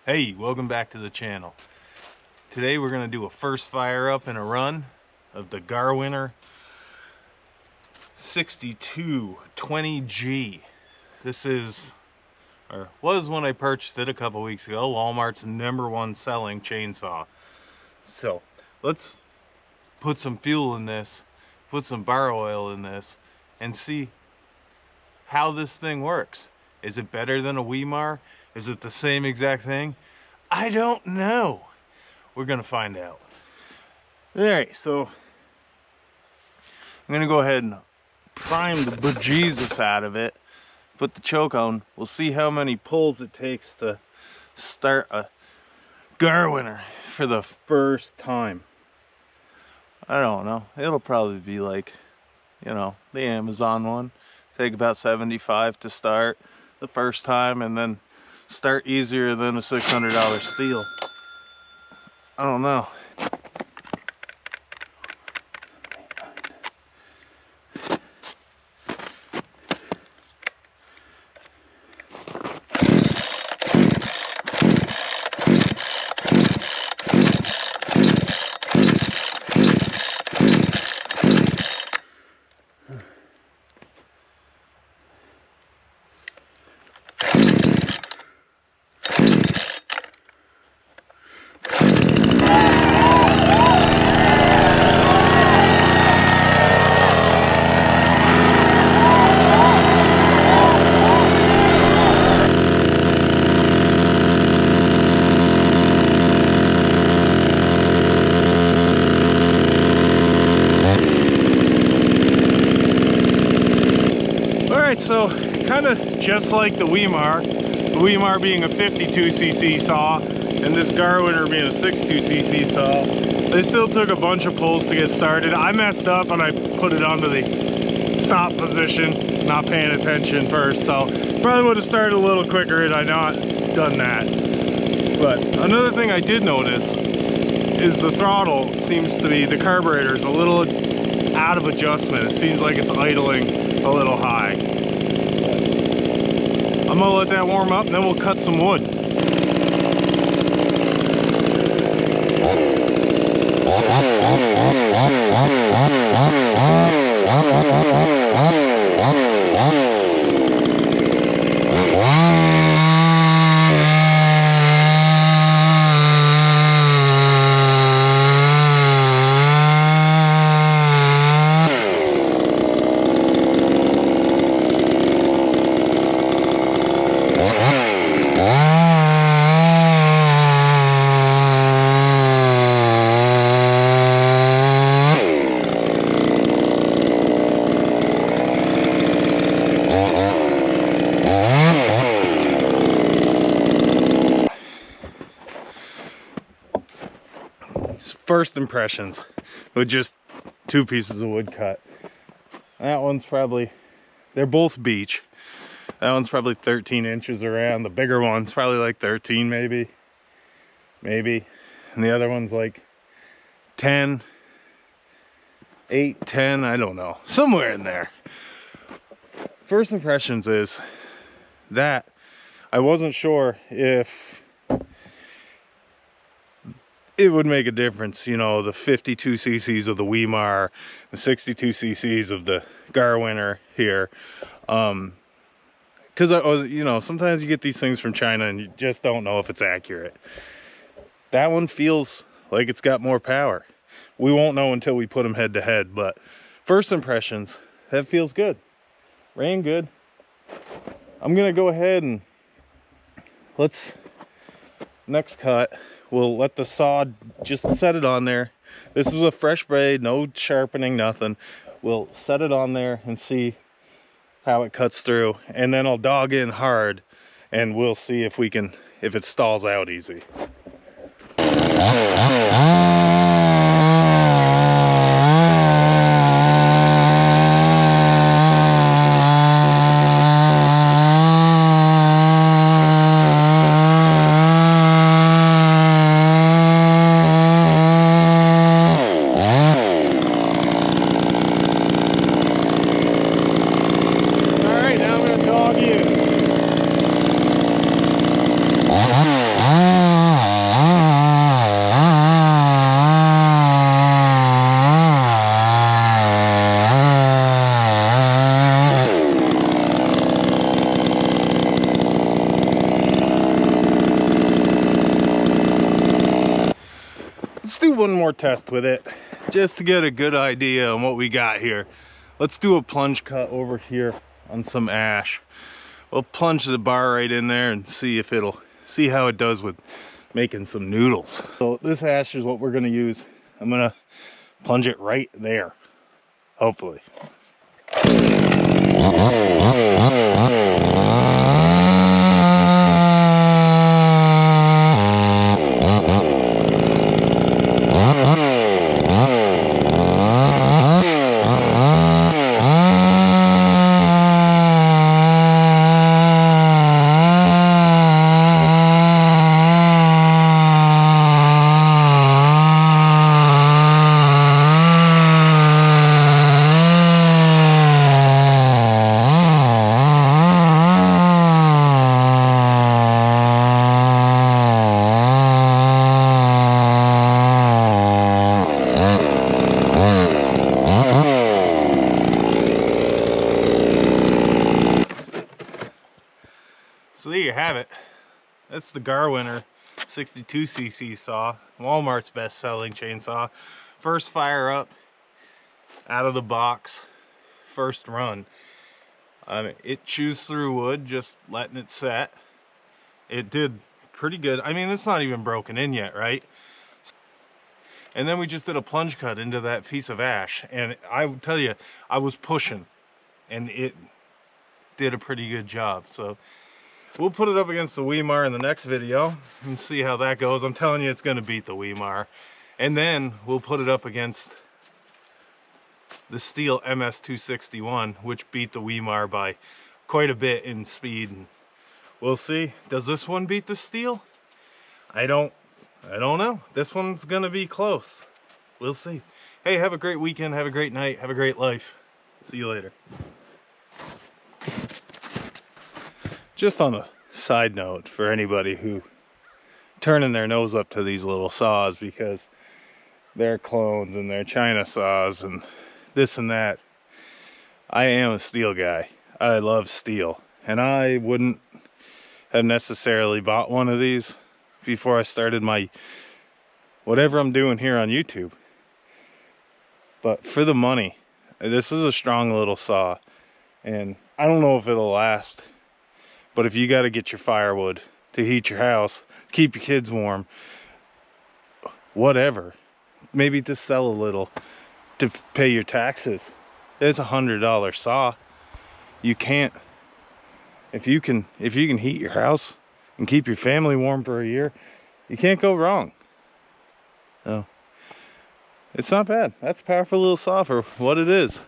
Hey, welcome back to the channel. Today we're going to do a first fire up and a run of the Garwinner 6220G. This is, or was when I purchased it a couple weeks ago, Walmart's #1 selling chainsaw. So let's put some fuel in this, put some bar oil in this, and see how this thing works. Is it better than a Weimar? Is it the same exact thing? I don't know. We're gonna find out. All right, so I'm gonna go ahead and prime the bejesus out of it, put the choke on. We'll see how many pulls it takes to start a Garwinner for the first time. I don't know. It'll probably be like, you know, the Amazon one. Take about 75 to start the first time, and then start easier than a $600 steel. I don't know. So kind of just like the Weimar being a 52cc saw and this Garwinner being a 62cc saw, they still took a bunch of pulls to get started. I messed up and I put it onto the stop position, not paying attention first, so probably would have started a little quicker had I not done that. But another thing I did notice is the throttle seems to be, the carburetor is a little out of adjustment. It seems like it's idling a little high. I'm gonna let that warm up and then we'll cut some wood. First impressions with just 2 pieces of wood cut. That one's probably, they're both beech. That one's probably 13 inches around. The bigger one's probably like 13 maybe. And the other one's like 10, 8, 10, I don't know. Somewhere in there. First impressions is that I wasn't sure if it would make a difference, you know, the 52 cc's of the Weimar, the 62 cc's of the Garwinner here. Because I was, you know, sometimes you get these things from China and you just don't know if it's accurate. That one feels like it's got more power. We won't know until we put them head to head, but first impressions, that feels good. Ran good. I'm gonna go ahead and next cut, we'll let the saw just set it on there. This is a fresh blade, no sharpening, nothing. We'll set it on there and see how it cuts through, and then I'll dog in hard and we'll see if it stalls out easy. All right, now I'm gonna dog in. do one more test with it just to get a good idea on what we got here. Let's do a plunge cut over here on some ash. We'll plunge the bar right in there and see how it does with making some noodles. So this ash is what we're gonna use. I'm gonna plunge it right there, hopefully. So there you have it. That's the Garwinner 62cc saw, Walmart's best-selling chainsaw. First fire up, out of the box, first run. It chews through wood, just letting it set. It did pretty good. I mean, it's not even broken in yet, right? And then we just did a plunge cut into that piece of ash, and I would tell you, I was pushing, and it did a pretty good job. So we'll put it up against the Weimar in the next video and see how that goes. I'm telling you, it's going to beat the Weimar. And then we'll put it up against the Steel MS-261, which beat the Weimar by quite a bit in speed. And we'll see. Does this one beat the Steel? I don't know. This one's going to be close. We'll see. Hey, have a great weekend. Have a great night. Have a great life. See you later. Just on a side note for anybody who turning their nose up to these little saws because they're clones and they're China saws and this and that. I am a steel guy. I love steel, and I wouldn't have necessarily bought one of these before I started my whatever I'm doing here on YouTube. But for the money, this is a strong little saw, and I don't know if it'll last. But if you got to get your firewood to heat your house, keep your kids warm, whatever, maybe to sell a little to pay your taxes, it's $100 saw. You can't, if you can heat your house and keep your family warm for a year, you can't go wrong. So it's not bad. That's a powerful little saw for what it is.